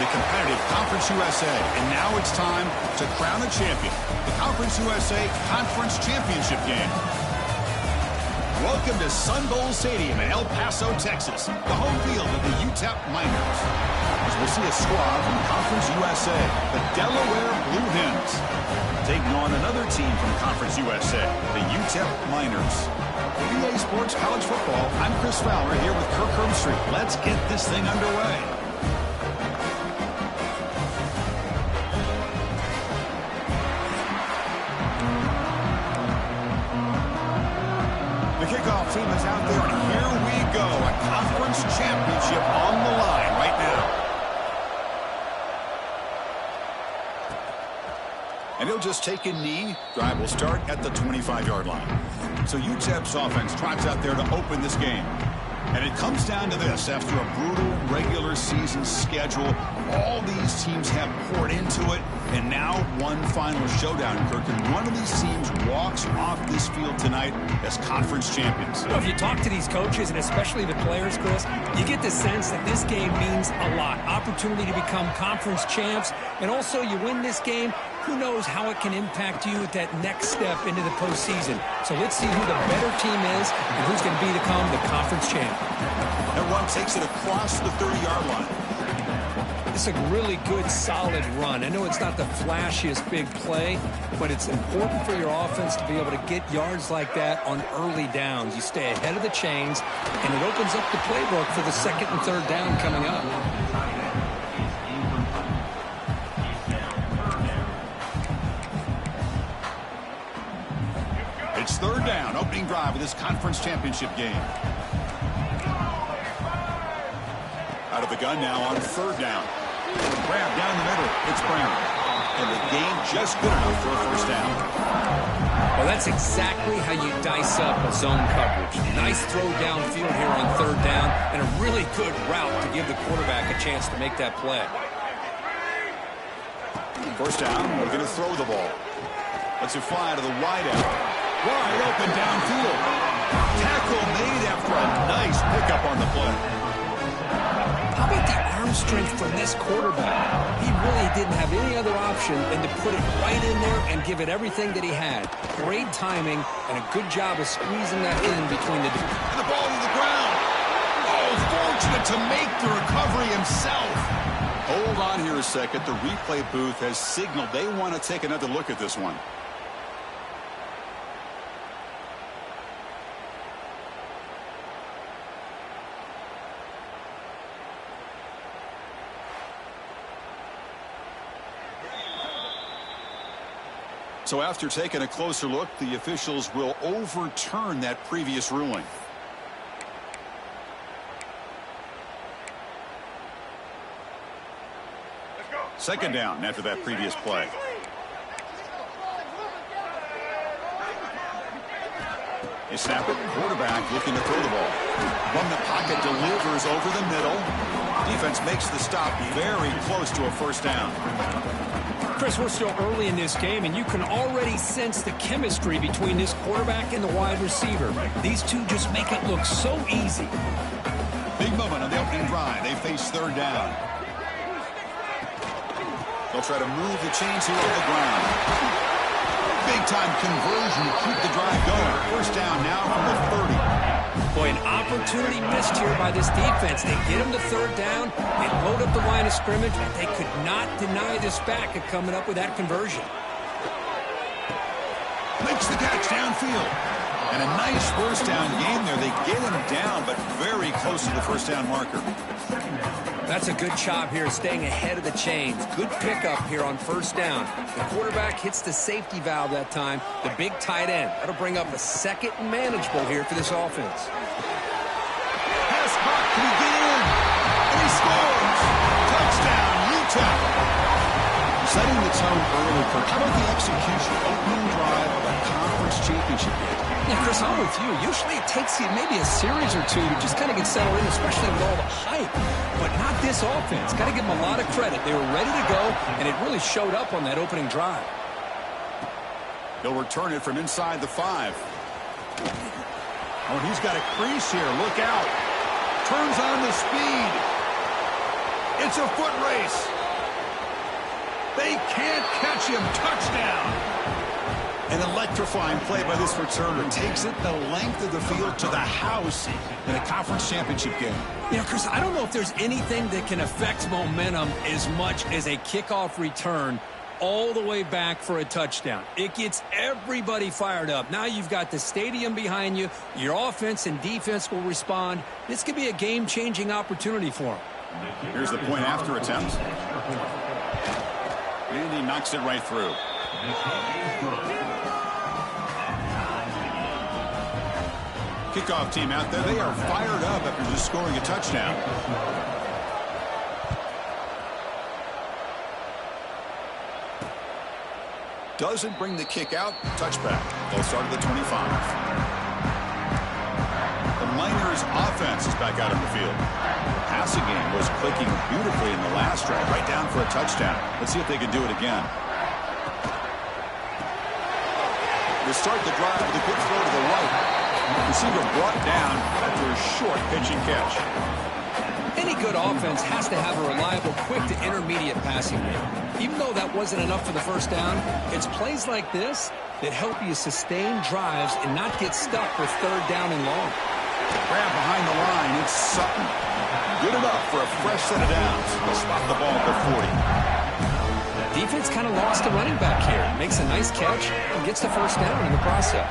the competitive Conference USA. And now it's time to crown a champion. The Conference USA Conference Championship game. Welcome to Sun Bowl Stadium in El Paso, Texas, the home field of the UTEP Miners. As we'll see a squad from Conference USA, the Delaware Blue Hens, taking on another team from Conference USA, the UTEP Miners. For EA Sports College Football, I'm Chris Fowler here with Kirk Herbstreit. Let's get this thing underway. The kickoff team is out there, and here we go. A conference championship on the line right now. And he'll just take a knee. Drive will start at the 25-yard line. So UTEP's offense trots out there to open this game. And it comes down to this. After a brutal regular season schedule, all these teams have poured into it. And now one final showdown, Kirk. And one of these teams walks off this field tonight as conference champions. You know, if you talk to these coaches, and especially the players, Chris, you get the sense that this game means a lot. Opportunity to become conference champs. And also, you win this game, who knows how it can impact you at that next step into the postseason. So let's see who the better team is and who's going to become the conference champ. That run takes it across the 30-yard line. It's a really good, solid run. I know it's not the flashiest big play, but it's important for your offense to be able to get yards like that on early downs. You stay ahead of the chains, and it opens up the playbook for the second and third down coming up. It's third down, opening drive of this conference championship game. Out of the gun now on third down. Grab down the middle. It's Brown. And the game just good enough for a first down. Well, that's exactly how you dice up a zone coverage. Nice throw downfield here on third down, and a really good route to give the quarterback a chance to make that play. First down, we're going to throw the ball. Lets it fly to the wideout. Wide open downfield. Tackle made after a nice pickup on the play. How about the arm strength from this quarterback? He really didn't have any other option than to put it right in there and give it everything that he had. Great timing and a good job of squeezing that in between the... And the ball to the ground. Oh, fortunate to make the recovery himself. Hold on here a second. The replay booth has signaled they want to take another look at this one. So after taking a closer look, the officials will overturn that previous ruling. Second down after that previous play. They snap it. Quarterback looking to throw the ball. From the pocket, delivers over the middle. Defense makes the stop very close to a first down. Chris, we're still early in this game, and you can already sense the chemistry between this quarterback and the wide receiver. These two just make it look so easy. Big moment on the opening drive. They face third down. They'll try to move the chains here on the ground. Big-time conversion to keep the drive going. First down now from the 30. Boy, an opportunity missed here by this defense. They get him to third down. They load up the line of scrimmage, but they could not deny this back of coming up with that conversion. Makes the catch downfield. And a nice first down game there. They get him down, but very close to the first down marker. That's a good job here, staying ahead of the chains. Good pickup here on first down. The quarterback hits the safety valve that time, the big tight end. That'll bring up a second and manageable here for this offense. Pass caught. Can he get in? And he scores. Touchdown, UTEP. Setting the tone early, Kirk. How about the execution? Opening drive of a conference championship game. Yeah, Chris, I'm with you. Usually it takes you maybe a series or two to just kind of get settled in, especially with all the hype. But not this offense. Got to give them a lot of credit. They were ready to go, and it really showed up on that opening drive. They'll return it from inside the 5. Oh, he's got a crease here. Look out. Turns on the speed. It's a foot race. They can't catch him. Touchdown. An electrifying play by this returner. Takes it the length of the field to the house in a conference championship game. You know, Chris, I don't know if there's anything that can affect momentum as much as a kickoff return all the way back for a touchdown. It gets everybody fired up. Now you've got the stadium behind you. Your offense and defense will respond. This could be a game-changing opportunity for them. Here's the point after attempt. And he knocks it right through. Kickoff team out there. They are fired up after just scoring a touchdown. Doesn't bring the kick out. Touchback. They'll start at the 25. The Miners offense is back out on the field. Passing game was clicking beautifully in the last drive, right down for a touchdown. Let's see if they can do it again. They start the drive with a good throw to the right. Receiver brought down after a short pitch and catch. Any good offense has to have a reliable, quick to intermediate passing game. Even though that wasn't enough for the first down, it's plays like this that help you sustain drives and not get stuck with third down and long. Grab behind the line. It's Sutton. Good enough for a fresh set of downs. They'll spot the ball at the 40. Defense kind of lost a running back here. Makes a nice catch and gets the first down in the process.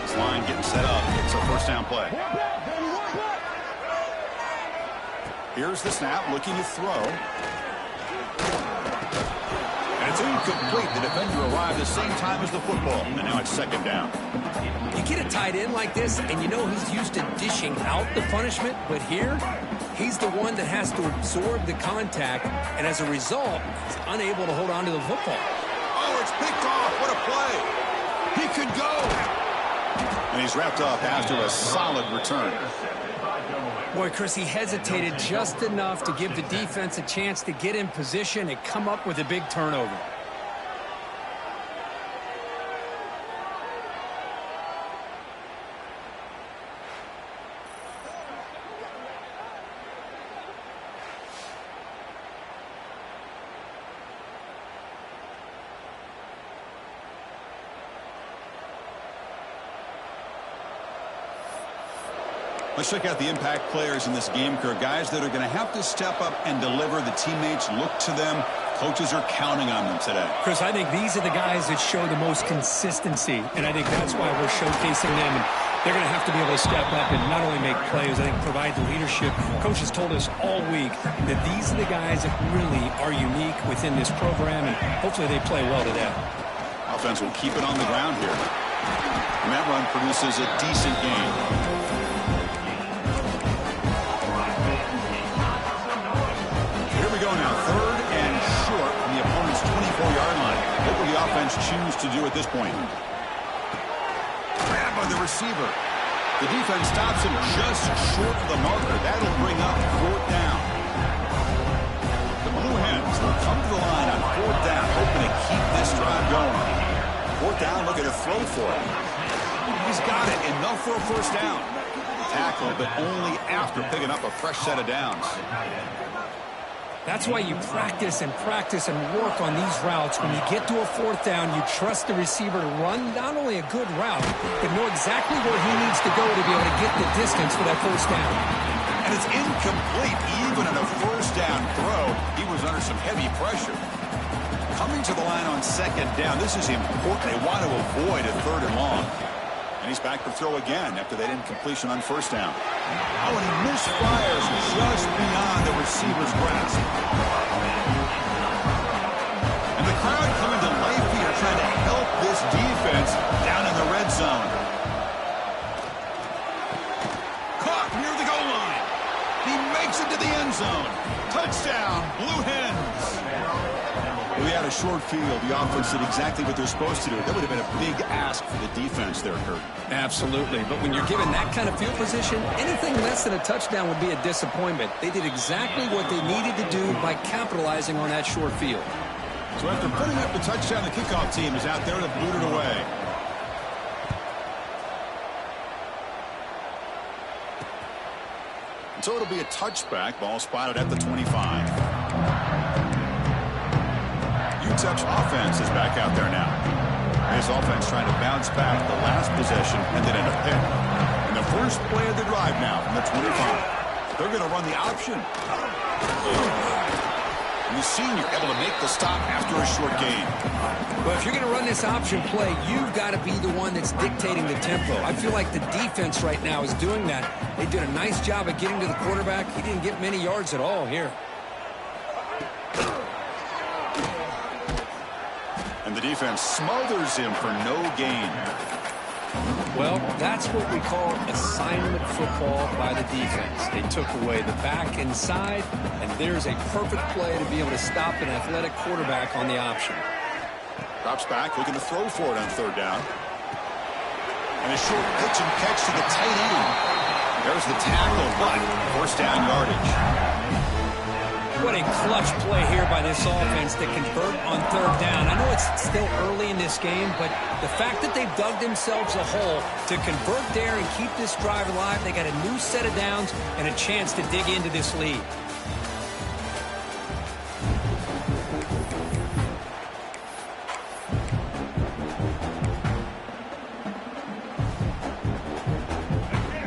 This line getting set up. It's a first down play. Here's the snap, looking to throw. And it's incomplete. The defender arrived the same time as the football. And now it's second down. You get a tight end like this, and you know he's used to dishing out the punishment. But here, he's the one that has to absorb the contact. And as a result, he's unable to hold on to the football. Oh, it's picked off. What a play. He could go. And he's wrapped up after a solid return. Boy, Chris, he hesitated just enough to give the defense a chance to get in position and come up with a big turnover. Let's check out the impact players in this game, Kirk. Guys that are going to have to step up and deliver. The teammates look to them. Coaches are counting on them today. Chris, I think these are the guys that show the most consistency, and I think that's why we're showcasing them. And they're going to have to be able to step up and not only make plays, I think provide the leadership. Coaches told us all week that these are the guys that really are unique within this program, and hopefully they play well today. Offense will keep it on the ground here. And that run produces a decent gain. Now, third and short from the opponent's 24-yard line. What will the offense choose to do at this point? Grabbed by the receiver. The defense stops him just short of the marker. That'll bring up fourth down. The Blue Hens will come to the line on fourth down, hoping to keep this drive going. Fourth down, looking to throw for it. He's got it. Enough for a first down. Tackle, but only after picking up a fresh set of downs. That's why you practice and work on these routes. When you get to a fourth down, you trust the receiver to run not only a good route, but know exactly where he needs to go to be able to get the distance for that first down. And it's incomplete. Even on a first down throw, he was under some heavy pressure. Coming to the line on second down, this is important. They want to avoid a third and long. And he's back to throw again after that incompletion on first down. Oh, and he misfires just beyond the receiver's grasp. And the crowd coming to life here, trying to help this defense down in the red zone. Caught near the goal line. He makes it to the end zone. Touchdown, Blue Hens. We had a short field. The offense did exactly what they're supposed to do. That would have been a big ask for the defense there, Kurt. Absolutely. But when you're given that kind of field position, anything less than a touchdown would be a disappointment. They did exactly what they needed to do by capitalizing on that short field. So after putting up the touchdown, the kickoff team is out there to boot it away. So it'll be a touchback. Ball spotted at the 25. UTEP's offense is back out there now. His offense trying to bounce back the last possession and then end a pick. And the first play of the drive now from the 25. They're going to run the option. And the senior able to make the stop after a short gain. Well, if you're going to run this option play, you've got to be the one that's dictating the tempo. I feel like the defense right now is doing that. They did a nice job of getting to the quarterback. He didn't get many yards at all here. And the defense smothers him for no gain. Well, that's what we call assignment football by the defense. They took away the back inside, and there's a perfect play to be able to stop an athletic quarterback on the option. Drops back, looking to throw for it on third down. And a short pitch and catch to the tight end. There's the tackle, but first down yardage. What a clutch play here by this offense to convert on third down. I know it's still early in this game, but the fact that they've dug themselves a hole to convert there and keep this drive alive, they got a new set of downs and a chance to dig into this lead.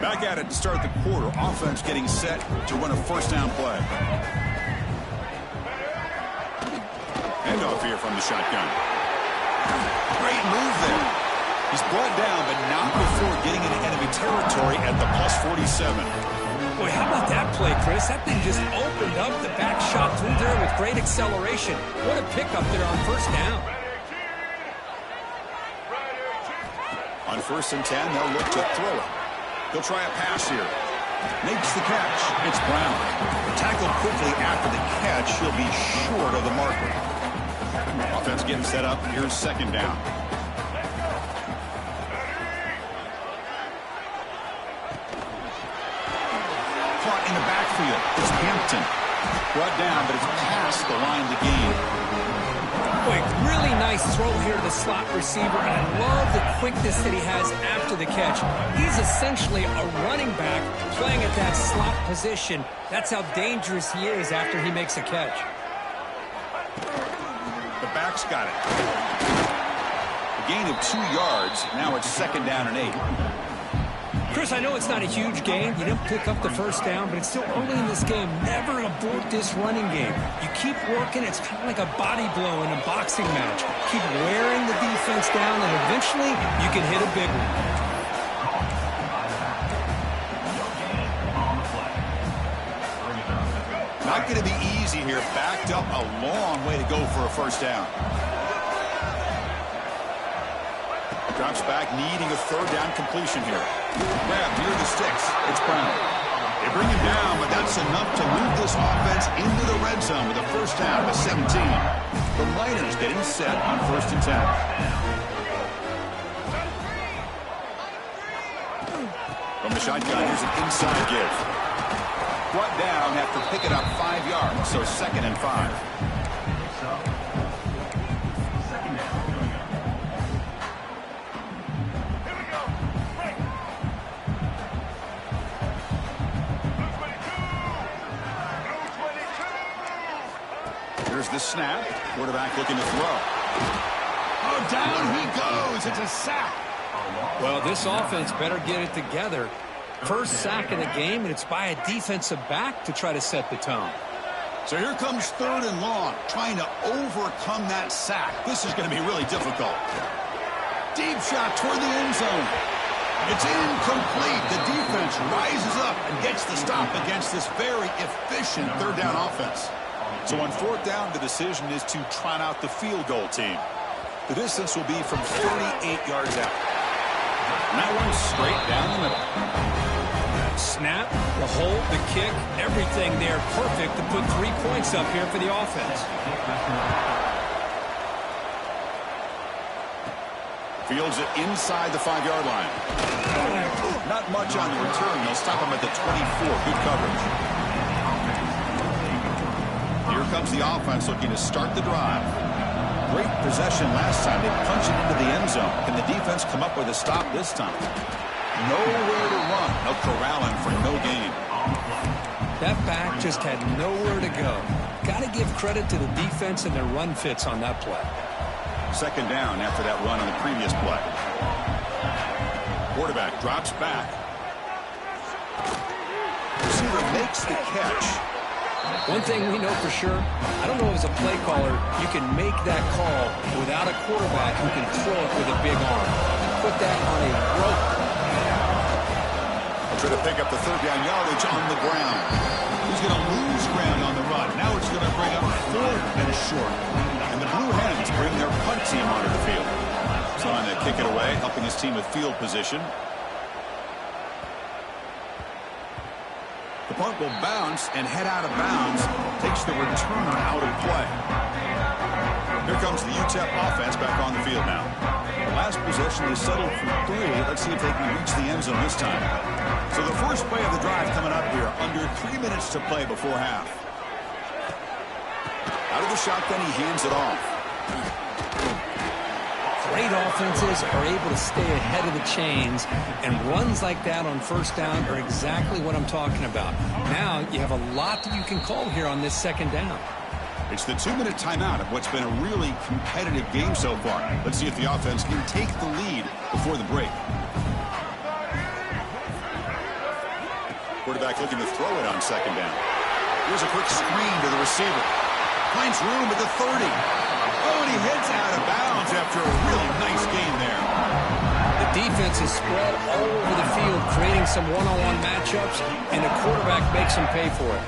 Back at it to start the quarter. Offense getting set to run a first down play. Handoff here from the shotgun. Great move there. He's brought down, but not before getting into enemy territory at the +47. Boy, how about that play, Chris? That thing just opened up the back shot through there with great acceleration. What a pickup there on first down. On 1st and 10, they'll look to throw it. He'll try a pass here. Makes the catch. It's Brown. Tackled quickly after the catch. He'll be short of the marker. Offense getting set up. Here's second down. Caught in the backfield. It's Hampton. Brought down, but it's past the line to gain. Boy, really nice throw here to the slot receiver, and I love the quickness that he has after the catch. He's essentially a running back playing at that slot position. That's how dangerous he is after he makes a catch. The back's got it. A gain of 2 yards. Now it's second down and 8. Chris, I know it's not a huge gain. You didn't pick up the first down, but it's still early in this game. Never abort this running game. You keep working. It's kind of like a body blow in a boxing match. Keep wearing the defense down, and eventually you can hit a big one. Not going to be easy here. Backed up a long way to go for a first down. Drops back, needing a third down completion here. Grab near the sticks. It's Brown. They bring him down, but that's enough to move this offense into the red zone with a first down to 17. The Miners getting set on 1st and 10. From the shotgun, here's an inside give. Brought down after picking up 5 yards, so 2nd and 5. Here's the snap. Quarterback looking to throw. Oh, down he goes. It's a sack. Well, this offense better get it together. First sack of the game, and it's by a defensive back to try to set the tone. So here comes 3rd and long, trying to overcome that sack. This is going to be really difficult. Deep shot toward the end zone. It's incomplete. The defense rises up and gets the stop against this very efficient third down offense. So on 4th down, the decision is to trot out the field goal team. The distance will be from 38 yards out. And that one's straight down the middle. Snap, the hold, the kick, everything there perfect to put 3 points up here for the offense. Fields it inside the 5-yard line. Not much on the return. They'll stop him at the 24. Good coverage. Here comes the offense looking to start the drive. Great possession last time. They punched it into the end zone. Can the defense come up with a stop this time? Nowhere to run. They'll corral him for no gain. That back just had nowhere to go. Got to give credit to the defense and their run fits on that play. Second down after that run on the previous play. Quarterback drops back. Receiver makes the catch. One thing we know for sure, I don't know as a play caller, you can make that call without a quarterback who can throw it with a big arm. Put that on a rope. Try to pick up the third down yardage on the ground. He's going to lose ground on the run. Now it's going to bring up fourth and short. And the Blue Hens bring their punt team onto the field. Trying to kick it away, helping his team with field position. The punt will bounce and head out of bounds. Takes the returner out of play. Here comes the UTEP offense back on the field now. The last possession they settled for 3. Let's see if they can reach the end zone this time. So the first play of the drive coming up here. Under 3 minutes to play before half. Out of the shotgun, he hands it off. Great offenses are able to stay ahead of the chains, and runs like that on first down are exactly what I'm talking about. Now you have a lot that you can call here on this second down. It's the 2-minute timeout of what's been a really competitive game so far. Let's see if the offense can take the lead before the break. Quarterback looking to throw it on second down. Here's a quick screen to the receiver. Finds room at the 30. Oh, and he heads out of bounds after a really nice game there. The defense is spread all over the field, creating some one-on-one matchups, and the quarterback makes them pay for it.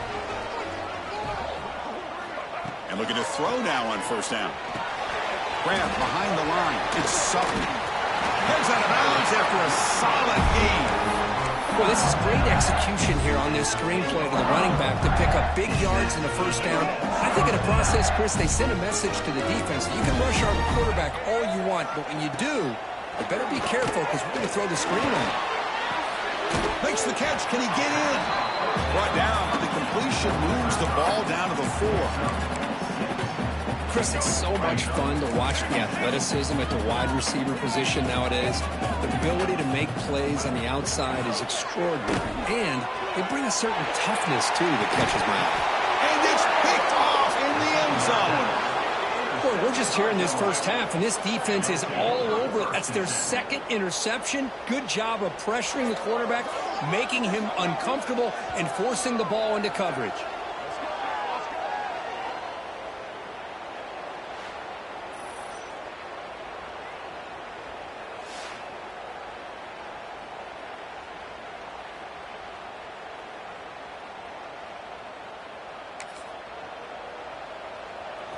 And looking to throw now on first down. Grant behind the line. It's Sutton. Heads out of bounds after a solid game. Well, this is great execution here on this screenplay to the running back to pick up big yards in the first down. I think in the process, Chris, they send a message to the defense that you can rush our quarterback all you want, but when you do, you better be careful because we're going to throw the screen on him. Makes the catch. Can he get in? Brought down. The completion moves the ball down to the 4. Chris, it's so much fun to watch the athleticism at the wide receiver position nowadays. The ability to make plays on the outside is extraordinary, and they bring a certain toughness, too, that catches my eye. And it's picked off in the end zone. Boy, we're just here in this first half, and this defense is all over it. That's their second interception. Good job of pressuring the quarterback, making him uncomfortable, and forcing the ball into coverage.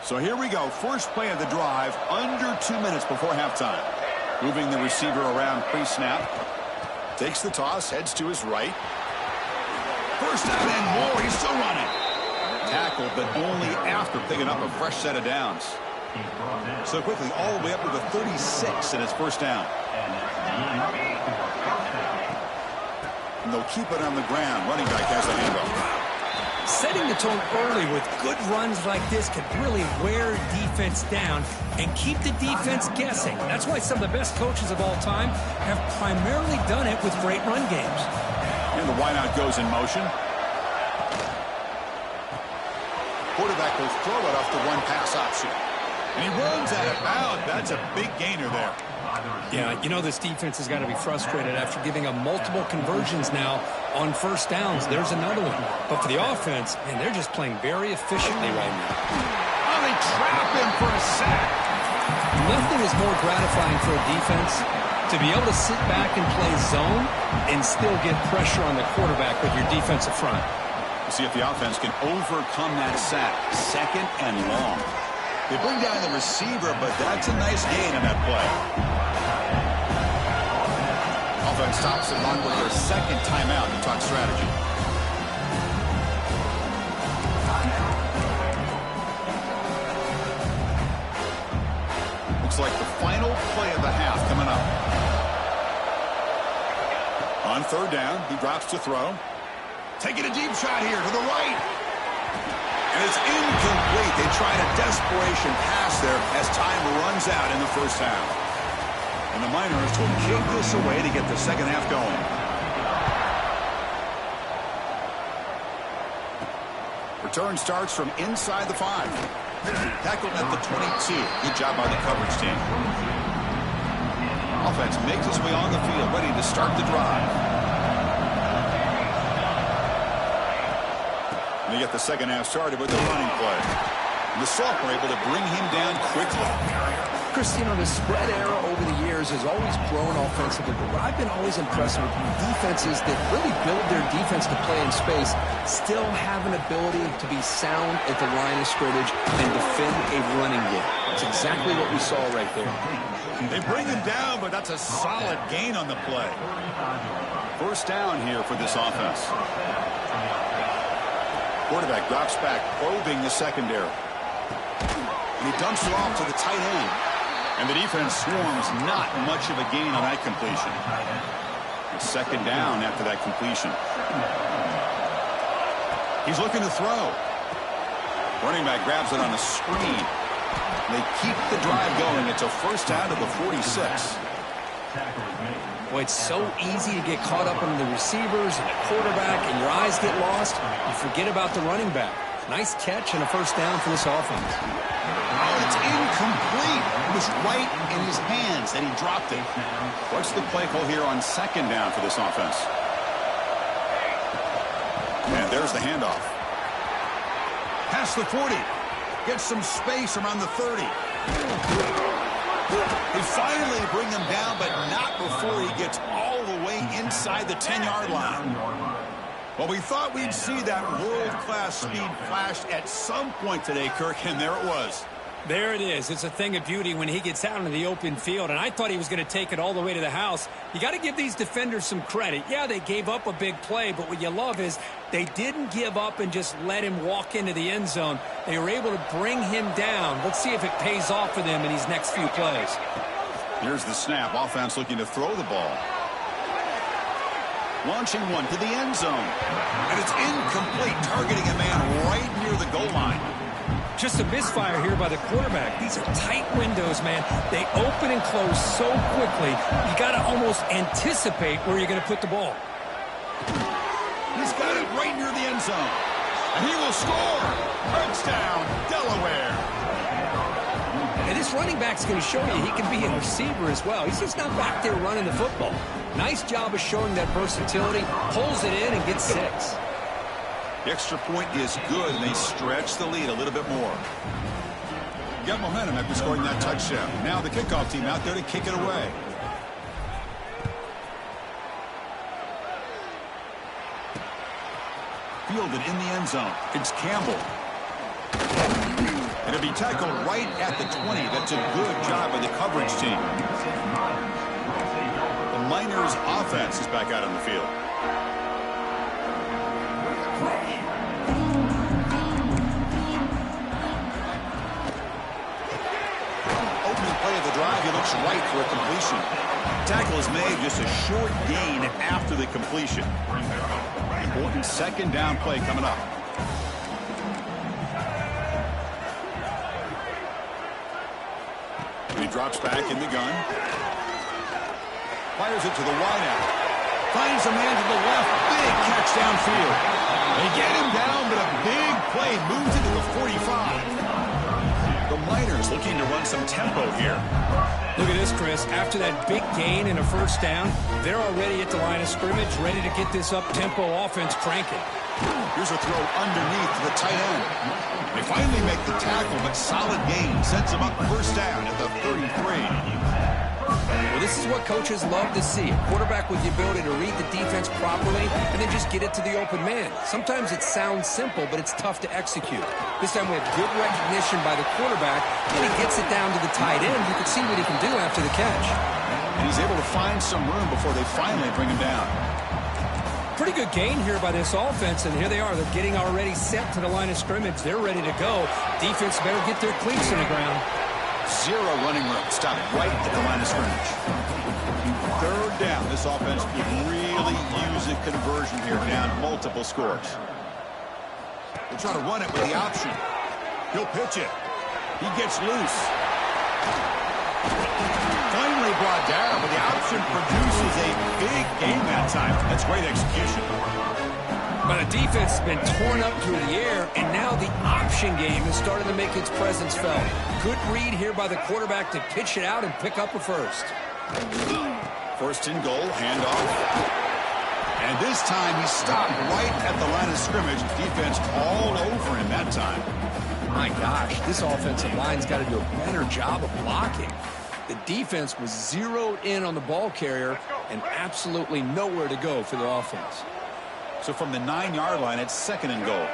So here we go. First play of the drive, under 2 minutes before halftime. Moving the receiver around pre-snap. Takes the toss, heads to his right. First down and more. He's still running. Tackled, but only after picking up a fresh set of downs. So quickly, all the way up to the 36 in his first down. And they'll keep it on the ground. Running back has the handoff. Setting the tone early with good runs like this can really wear defense down and keep the defense guessing. That's why some of the best coaches of all time have primarily done it with great run games. And the wideout goes in motion. Quarterback will throw it off the one-pass option. And he runs out of bounds. That's a big gainer there. Yeah, you know this defense has got to be frustrated after giving up multiple conversions now on first downs. There's another one. But for the offense, man, they're just playing very efficiently right now. Oh, they trap him for a sack. Nothing is more gratifying for a defense to be able to sit back and play zone and still get pressure on the quarterback with your defensive front. We'll see if the offense can overcome that sack. Second and long. They bring down the receiver, but that's a nice gain on that play. Offense stops it on with their second timeout to talk strategy. Looks like the final play of the half coming up. On third down, he drops to throw. Taking a deep shot here to the right. And it's incomplete. They tried a desperation pass there as time runs out in the first half. And the Miners will kick this away to get the second half going. Return starts from inside the 5. Tackled at the 22. Good job by the coverage team. Offense makes its way on the field, ready to start the drive. They get the second half started with the running play. The Salt were able to bring him down quickly. Chris, you know, the spread era over the years has always grown offensively, but what I've been always impressed with defenses that really build their defense to play in space still have an ability to be sound at the line of scrimmage and defend a running game. That's exactly what we saw right there. They bring him down, but that's a solid gain on the play. First down here for this offense. Quarterback drops back, probing the secondary. And he dumps it off to the tight end. And the defense swarms, not much of a gain on that completion. It's second down after that completion. He's looking to throw. Running back grabs it on a screen. They keep the drive going. It's a first down to the 46. Boy, it's so easy to get caught up in the receivers and the quarterback, and your eyes get lost. You forget about the running back. Nice catch and a first down for this offense. Oh, it's incomplete. It was right in his hands, and he dropped it. What's the play call here on second down for this offense? And there's the handoff. Past the 40. Gets some space around the 30. They finally bring him down, but not before he gets all the way inside the 10-yard line. Well, we thought we'd see that world-class speed flash at some point today, Kirk, and there it was. There it is. It's a thing of beauty when he gets out into the open field, and I thought he was going to take it all the way to the house. You got to give these defenders some credit. Yeah, they gave up a big play, but what you love is they didn't give up and just let him walk into the end zone. They were able to bring him down. Let's see if it pays off for them in these next few plays. Here's the snap. Offense looking to throw the ball. Launching one to the end zone. And it's incomplete, targeting a man right near the goal line. Just a misfire here by the quarterback. These are tight windows, man. They open and close so quickly, you got to almost anticipate where you're going to put the ball. He's got it right near the end zone. And he will score. Touchdown, Delaware. And this running back's going to show you he can be a receiver as well. He's just not back there running the football. Nice job of showing that versatility. Pulls it in and gets 6. The extra point is good, and they stretch the lead a little bit more. Got momentum after scoring that touchdown. Now the kickoff team out there to kick it away. Fielded in the end zone. It's Campbell. And it'll be tackled right at the 20. That's a good job by the coverage team. The Miners' offense is back out on the field. Play of the drive, he looks right for a completion. Tackle is made, just a short gain after the completion. Important second down play coming up. He drops back in the gun. Fires it to the wideout. Finds a man to the left. Big catch downfield. They get him down, but a big play moves it to the 45. The Miners looking to run some tempo here. Look at this, Chris. After that big gain and a first down, they're already at the line of scrimmage, ready to get this up-tempo offense cranking. Here's a throw underneath to the tight end. They finally make the tackle, but solid gain sets them up first down at the 33. Well, this is what coaches love to see. A quarterback with the ability to read the defense properly and then just get it to the open man. Sometimes it sounds simple, but it's tough to execute. This time we have good recognition by the quarterback, and he gets it down to the tight end. You can see what he can do after the catch. And he's able to find some room before they finally bring him down. Pretty good gain here by this offense, and here they are. They're getting already set to the line of scrimmage. They're ready to go. Defense better get their cleats in the ground. Zero running room. Stop right at the line of scrimmage. Third down. This offense could really use a conversion here, down multiple scores. They'll try to run it with the option. He'll pitch it. He gets loose. Finally brought down, but the option produces a big gain that time. That's great execution. But the defense has been torn up through the air, and now the option game is starting to make its presence felt. Good read here by the quarterback to pitch it out and pick up a first. First and goal, handoff. And this time he stopped right at the line of scrimmage. Defense all over him that time. My gosh, this offensive line's got to do a better job of blocking. The defense was zeroed in on the ball carrier and absolutely nowhere to go for the offense. So from the 9-yard line, it's second and goal.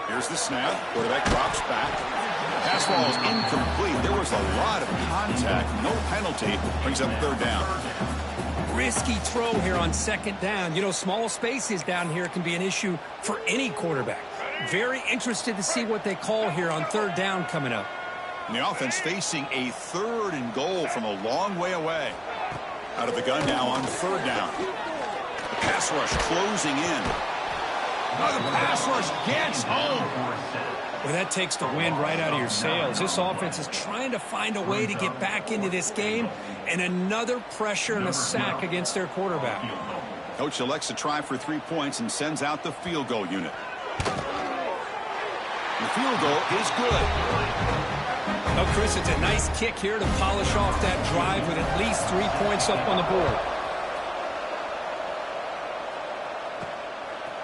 Here's the snap. Quarterback drops back. Pass ball is incomplete. There was a lot of contact. No penalty. Brings up third down. Risky throw here on second down. You know, small spaces down here can be an issue for any quarterback. Very interested to see what they call here on third down coming up. And the offense facing a third and goal from a long way away. Out of the gun now on third down. The pass rush closing in. Now the pass rush gets home. Well, that takes the wind right out of your sails. This offense is trying to find a way to get back into this game, and another pressure and a sack against their quarterback. Coach elects to try for 3 points and sends out the field goal unit. The field goal is good. Oh, Chris, it's a nice kick here to polish off that drive with at least 3 points up on the board.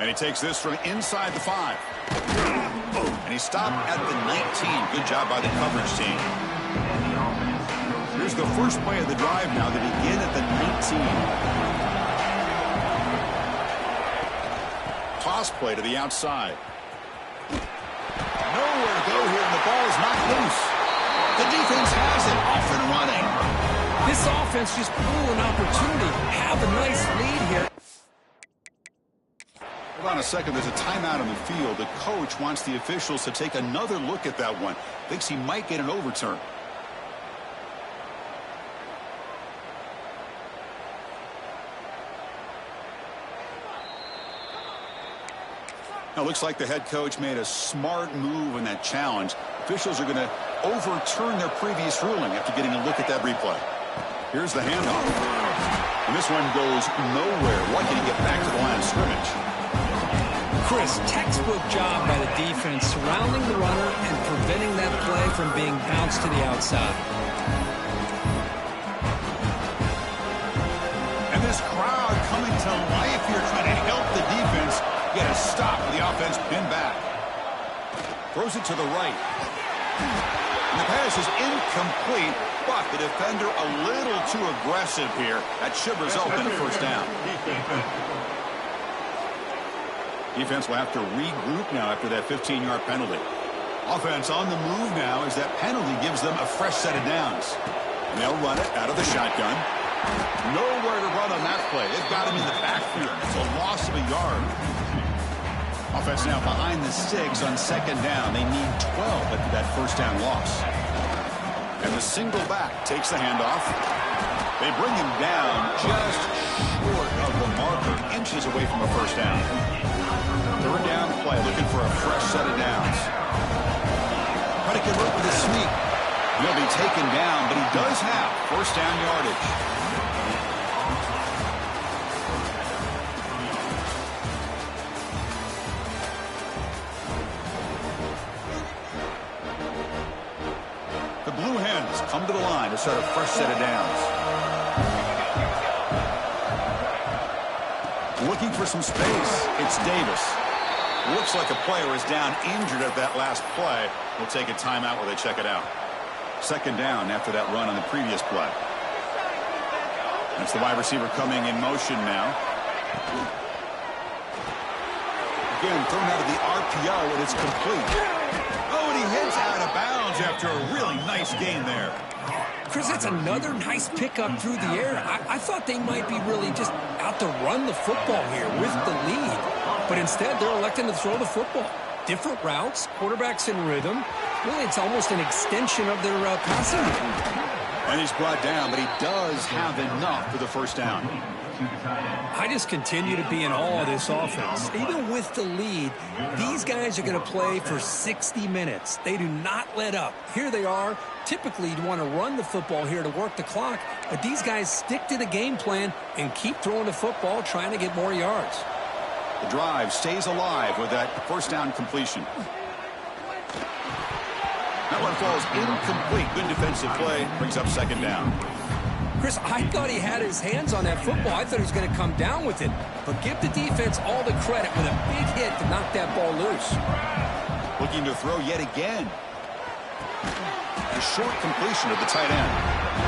And he takes this from inside the 5. And he stopped at the 19. Good job by the coverage team. Here's the first play of the drive now. They begin at the 19. Toss play to the outside. Nowhere to go here, and the ball is knocked loose. The defense has it, off and running. This offense just blew an opportunity. Have a nice lead here. Hold on a second. There's a timeout on the field. The coach wants the officials to take another look at that one. Thinks he might get an overturn. Now, it looks like the head coach made a smart move in that challenge. Officials are going to overturn their previous ruling after getting a look at that replay. Here's the handoff. And this one goes nowhere. Lucky to get back to the line of scrimmage. Chris, textbook job by the defense surrounding the runner and preventing that play from being bounced to the outside. And this crowd coming to life here trying to help the defense get a stop with the offense pinned back. Throws it to the right. And the pass is incomplete, but the defender a little too aggressive here. That should result in a first down. Defense will have to regroup now after that 15-yard penalty. Offense on the move now as that penalty gives them a fresh set of downs. And they'll run it out of the shotgun. Nowhere to run on that play. They've got him in the backfield. It's a loss of a yard. Offense now behind the 6 on second down. They need 12 at that first down loss. And the single back takes the handoff. They bring him down just short of the marker, inches away from a first down. Third down play, looking for a fresh set of downs. Trying to convert with a sneak. He'll be taken down, but he does have first down yardage. The Blue Hens come to the line to start a fresh set of downs. Looking for some space, it's Davis. Looks like a player is down injured at that last play. We'll take a timeout while they check it out. Second down after that run on the previous play. That's the wide receiver coming in motion now. Again, thrown out of the RPO, and it's complete. Oh, and he hits out of bounds after a really nice gain there. Chris, that's another nice pickup through the air. I thought they might be really just out to run the football here with the lead. But instead, they're electing to throw the football. Different routes, quarterbacks in rhythm. Really, it's almost an extension of their passing game. And he's brought down, but he does have enough for the first down. I just continue to be in awe of this offense. Even with the lead, these guys are going to play for 60 minutes. They do not let up. Here they are. Typically, you'd want to run the football here to work the clock, but these guys stick to the game plan and keep throwing the football, trying to get more yards. The drive stays alive with that first down completion. That one falls incomplete. Good defensive play. Brings up second down. Chris, I thought he had his hands on that football. I thought he was going to come down with it. But give the defense all the credit with a big hit to knock that ball loose. Looking to throw yet again. A short completion of the tight end.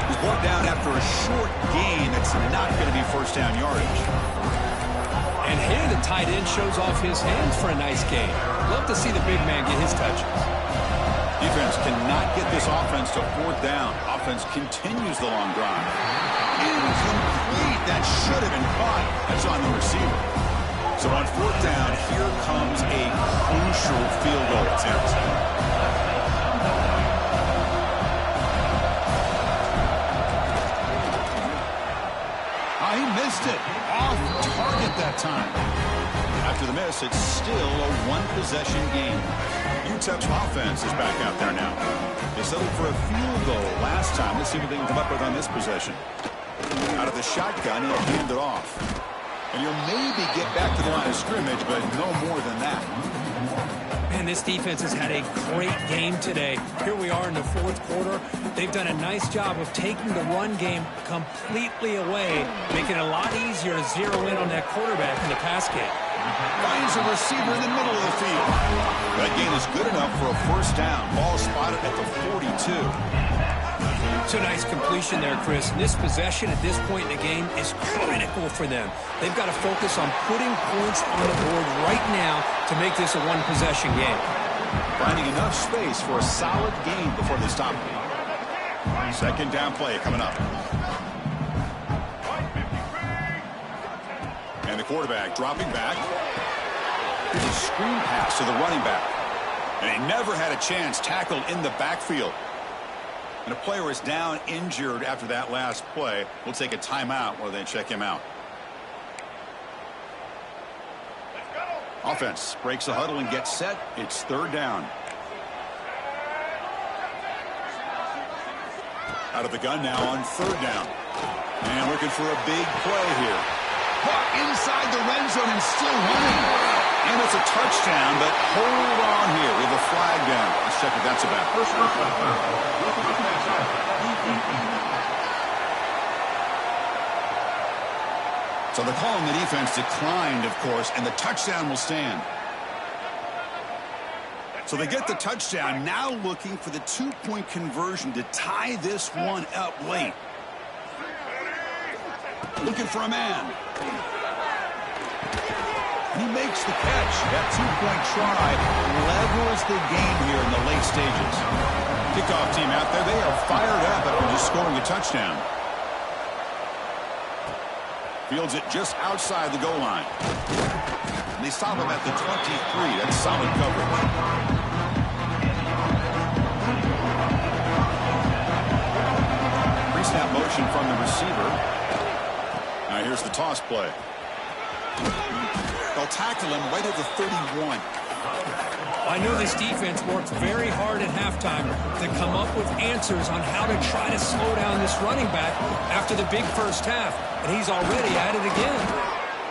He's brought down after a short gain. That's not going to be first down yardage. And here the tight end shows off his hands for a nice gain. Love to see the big man get his touches. Defense cannot get this offense to fourth down. Offense continues the long drive. Incomplete. That should have been caught. That's on the receiver. So on fourth down, here comes a crucial field goal attempt. Oh, he missed it. Off target that time. After the miss, it's still a one-possession game. UTEP's offense is back out there now. They settled for a field goal last time. Let's see what they can come up with on this possession. Out of the shotgun, he'll hand it off. And he'll maybe get back to the line of scrimmage, but no more than that. Man, this defense has had a great game today. Here we are in the fourth quarter. They've done a nice job of taking the run game completely away, making it a lot easier to zero in on that quarterback in the pass game. Finds a receiver in the middle of the field. That gain is good enough for a first down. Ball spotted at the 42. It's a nice completion there, Chris. This possession at this point in the game is critical for them. They've got to focus on putting points on the board right now to make this a one-possession game. Finding enough space for a solid gain before they stop. Second down play coming up. And the quarterback dropping back. Here's a screen pass to the running back. And he never had a chance tackled in the backfield. And a player is down injured after that last play. We'll take a timeout while they check him out. Offense breaks the huddle and gets set. It's third down. Out of the gun now on third down. And looking for a big play here. Inside the red zone and still running. And it's a touchdown, but hold on here with a flag down. Let's check what that's about. So the call on the defense declined, of course, and the touchdown will stand. So they get the touchdown, now looking for the two-point conversion to tie this one up late. Looking for a man. He makes the catch. That two-point try levels the game here in the late stages. Kickoff team out there, they are fired up after just scoring a touchdown. Fields it just outside the goal line. And they stop him at the 23. That's solid coverage. Pre-snap motion from the receiver. Now here's the toss play. They'll tackle him right at the 31. I know this defense worked very hard at halftime to come up with answers on how to try to slow down this running back after the big first half. And he's already at it again.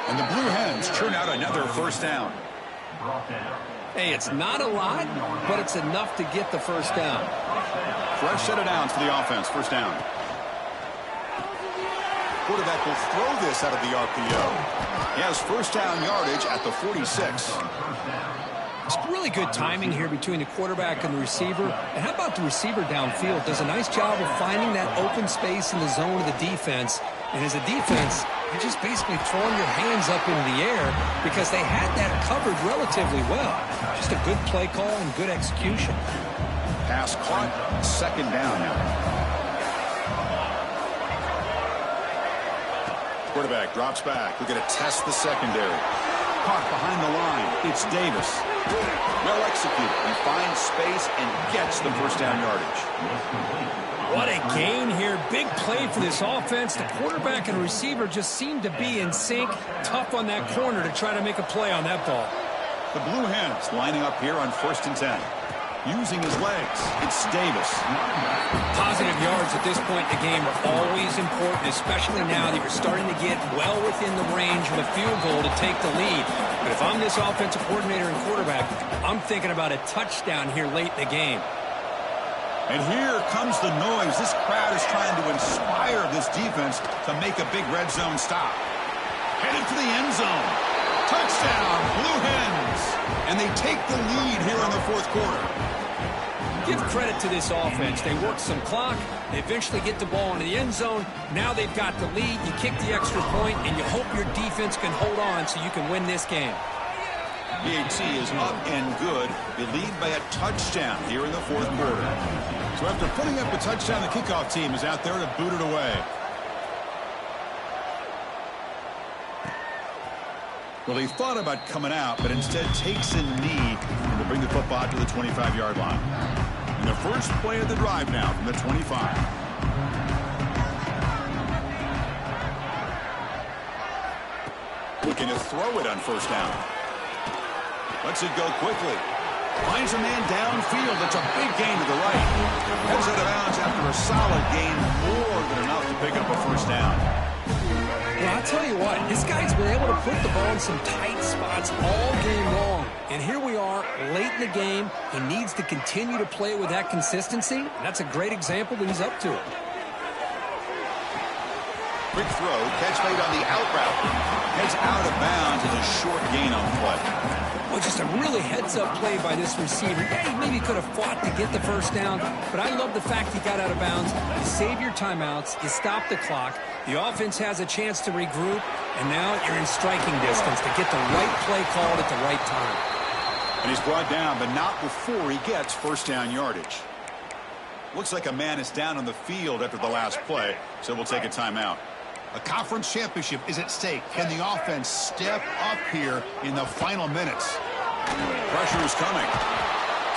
And the Blue Hens churn out another first down. Hey, it's not a lot, but it's enough to get the first down. Fresh set of downs for the offense. First down. Quarterback will throw this out of the RPO. He has first down yardage at the 46. It's really good timing here between the quarterback and the receiver. And how about the receiver downfield? Does a nice job of finding that open space in the zone of the defense. And as a defense, you're just basically throwing your hands up into the air because they had that covered relatively well. Just a good play call and good execution. Pass caught. Second down now. Quarterback drops back. We're going to test the secondary. Caught behind the line. It's Davis. Well executed. He finds space and gets the first down yardage. What a gain here. Big play for this offense. The quarterback and receiver just seem to be in sync. Tough on that corner to try to make a play on that ball. The Blue Hens lining up here on 1st and 10. Using his legs, it's Davis. Positive yards at this point in the game are always important, especially now that you're starting to get well within the range of a field goal to take the lead. But if I'm this offensive coordinator and quarterback, I'm thinking about a touchdown here late in the game. And here comes the noise. This crowd is trying to inspire this defense to make a big red zone stop. Headed for the end zone. Touchdown, Blue Hens. And they take the lead here in the 4th quarter. Give credit to this offense. They work some clock. They eventually get the ball into the end zone. Now they've got the lead. You kick the extra point, and you hope your defense can hold on so you can win this game. BAT is up and good. They lead by a touchdown here in the 4th quarter. So after putting up a touchdown, the kickoff team is out there to boot it away. Well, he thought about coming out, but instead takes a knee and will bring the football to the 25-yard line. And the first play of the drive now from the 25. Looking to throw it on 1st down. Lets it go quickly. Finds a man downfield. It's a big gain to the right. Heads out of bounds after a solid gain, more than enough to pick up a 1st down. Well, I'll tell you what, this guy's been able to put the ball in some tight spots all game long. And here we are, late in the game. He needs to continue to play with that consistency. And that's a great example that he's up to it. Quick throw, catch made on the out route. Heads out of bounds. It's a short gain on the play. Well, just a really heads-up play by this receiver. Yeah, he maybe could have fought to get the 1st down, but I love the fact he got out of bounds. You save your timeouts, you stop the clock, the offense has a chance to regroup, and now you're in striking distance to get the right play called at the right time. And he's brought down, but not before he gets 1st down yardage. Looks like a man is down on the field after the last play, so we'll take a timeout. A conference championship is at stake. Can the offense step up here in the final minutes? Pressure is coming.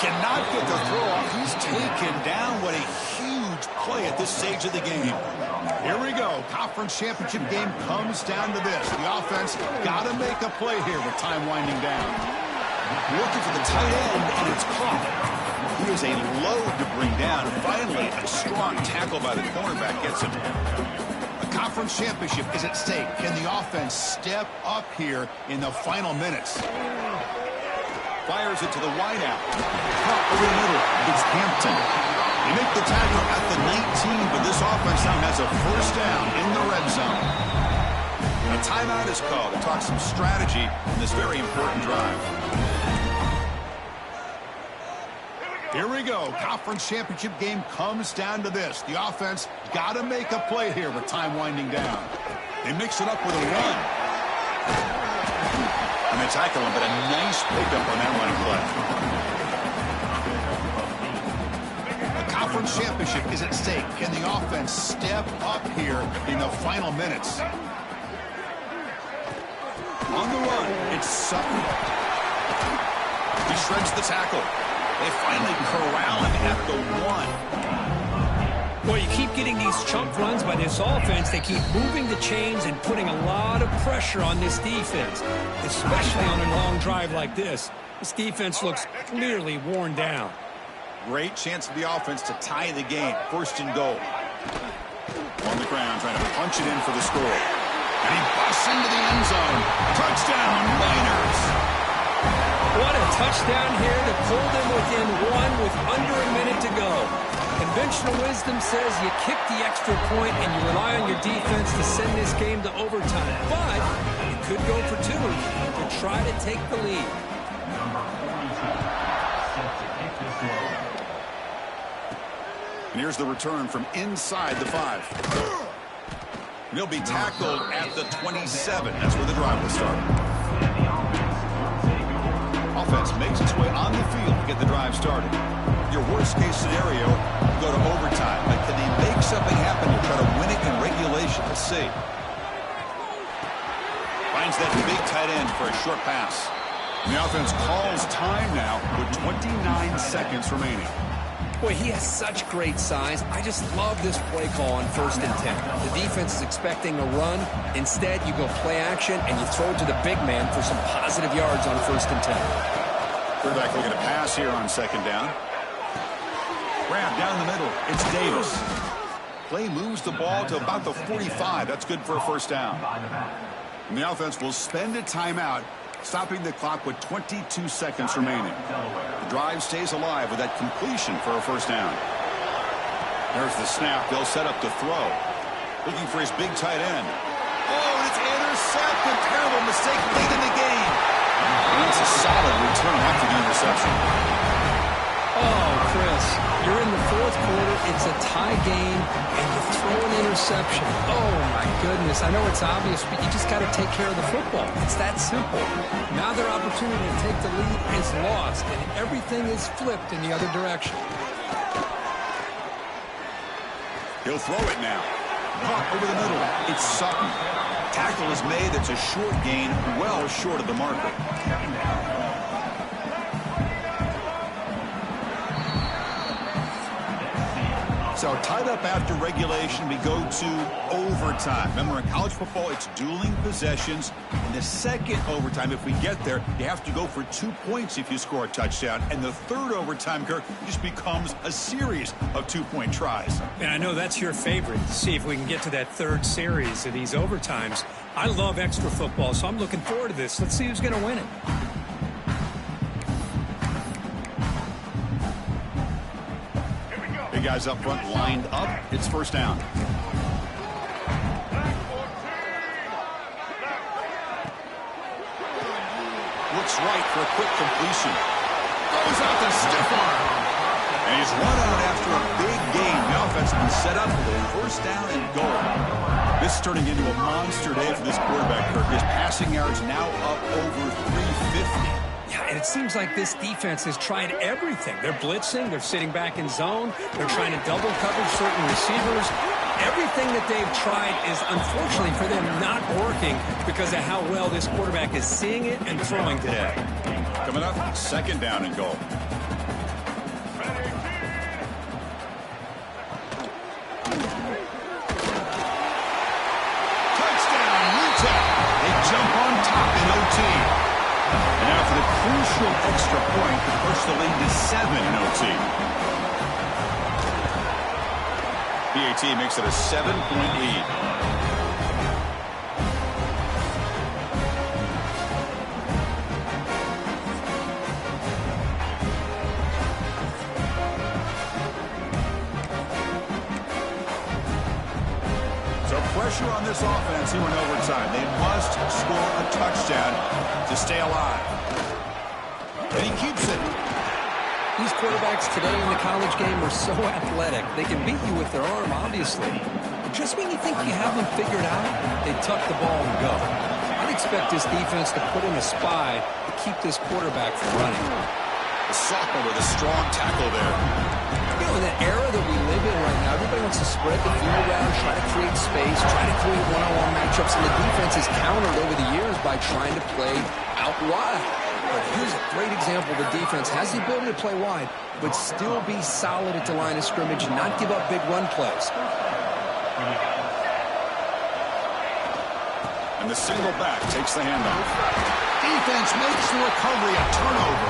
Cannot get the throw off. He's taken down. What a huge play at this stage of the game. Here we go. Conference championship game comes down to this. The offense got to make a play here with time winding down. Looking for the tight end, and it's caught. He is a load to bring down. Finally, a strong tackle by the cornerback gets him. Conference championship is at stake. Can the offense step up here in the final minutes? Fires it to the wideout. Caught over the middle. It's Hampton. They make the tackle at the 19, but this offense now has a 1st down in the red zone. A timeout is called to talk some strategy in this very important drive. Here we go. Conference championship game comes down to this. The offense got to make a play here with time winding down. They mix it up with a run. And they tackle him, but a nice pickup on that running play. The conference championship is at stake. Can the offense step up here in the final minutes? On the run, it's Sutton. He shreds the tackle. They finally corral him at the 1. Well, you keep getting these chunk runs by this offense. They keep moving the chains and putting a lot of pressure on this defense, especially on a long drive like this. This defense looks clearly worn down. Great chance for the offense to tie the game. 1st and goal. On the ground, trying to punch it in for the score. And he busts into the end zone. Touchdown, Niners! What a touchdown here to pull them within 1 with under a minute to go. Conventional wisdom says you kick the extra point and you rely on your defense to send this game to overtime. But you could go for 2 to try to take the lead. And here's the return from inside the 5. And he'll be tackled at the 27. That's where the drive will start. Offense makes its way on the field to get the drive started. Your worst-case scenario, go to overtime. But can they make something happen to try to win it in regulation? Let's see. Finds that big tight end for a short pass. The offense calls time now with 29 seconds remaining. Boy, he has such great size. I just love this play call on 1st and 10. The defense is expecting a run. Instead, you go play action, and you throw it to the big man for some positive yards on 1st and 10. Quarterback looking to pass here on 2nd down. Grab down the middle. It's Davis. Play moves the ball to about the 45. That's good for a 1st down. And the offense will spend a timeout, stopping the clock with 22 seconds remaining. The drive stays alive with that completion for a 1st down. There's the snap. They'll set up to throw. Looking for his big tight end. Oh, and it's intercepted. Terrible mistake late in the game. That's a solid return after the interception. Oh, Chris, you're in the 4th quarter. It's a tie game, and you throw an interception. Oh, my goodness. I know it's obvious, but you just got to take care of the football. It's that simple. Now their opportunity to take the lead is lost, and everything is flipped in the other direction. He'll throw it now. Caught over the middle. It's Sutton. Tackle is made. It's a short gain, well short of the marker. So tied up after regulation, we go to overtime. Remember, in college football, it's dueling possessions. In the 2nd overtime, if we get there, you have to go for 2 points if you score a touchdown. And the 3rd overtime, Kirk, just becomes a series of 2-point tries. And I know that's your favorite, to see if we can get to that 3rd series of these overtimes. I love extra football, so I'm looking forward to this. Let's see who's going to win it. Big guys up front lined up. It's 1st down. Looks right for a quick completion. Goes out to stiff arm. And he's run out after a big gain. The offense has been set up for a 1st down and goal. This is turning into a monster day for this quarterback, Kirk. His passing yards now up over 350. Yeah, and it seems like this defense has tried everything. They're blitzing. They're sitting back in zone. They're trying to double cover certain receivers. Everything that they've tried is, unfortunately for them, not working because of how well this quarterback is seeing it and throwing today. Coming up, 2nd down and goal. Touchdown, UTEP. They jump on top in OT. And now for the crucial extra point to push the lead to 7 in OT. BAT makes it a 7-point lead. So pressure on this offense here in overtime. They must score a touchdown to stay alive. And he keeps it. These quarterbacks today in the college game are so athletic. They can beat you with their arm, obviously. But just when you think you have them figured out, they tuck the ball and go. I'd expect this defense to put in a spy to keep this quarterback from running. The sophomore with a strong tackle there. You know, in the era that we live in right now, everybody wants to spread the field around, try to create space, try to create one-on-one matchups, and the defense has countered over the years by trying to play out wide. But here's a great example. The defense has the ability to play wide, but still be solid at the line of scrimmage and not give up big run plays. And the single back takes the handoff. Defense makes the recovery a turnover.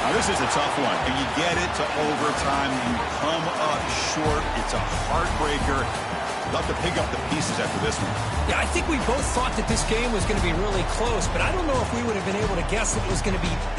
Now, this is a tough one. And you get it to overtime. You come up short. It's a heartbreaker. They'll have to pick up the pieces after this one. Yeah, I think we both thought that this game was going to be really close, but I don't know if we would have been able to guess that it was going to be this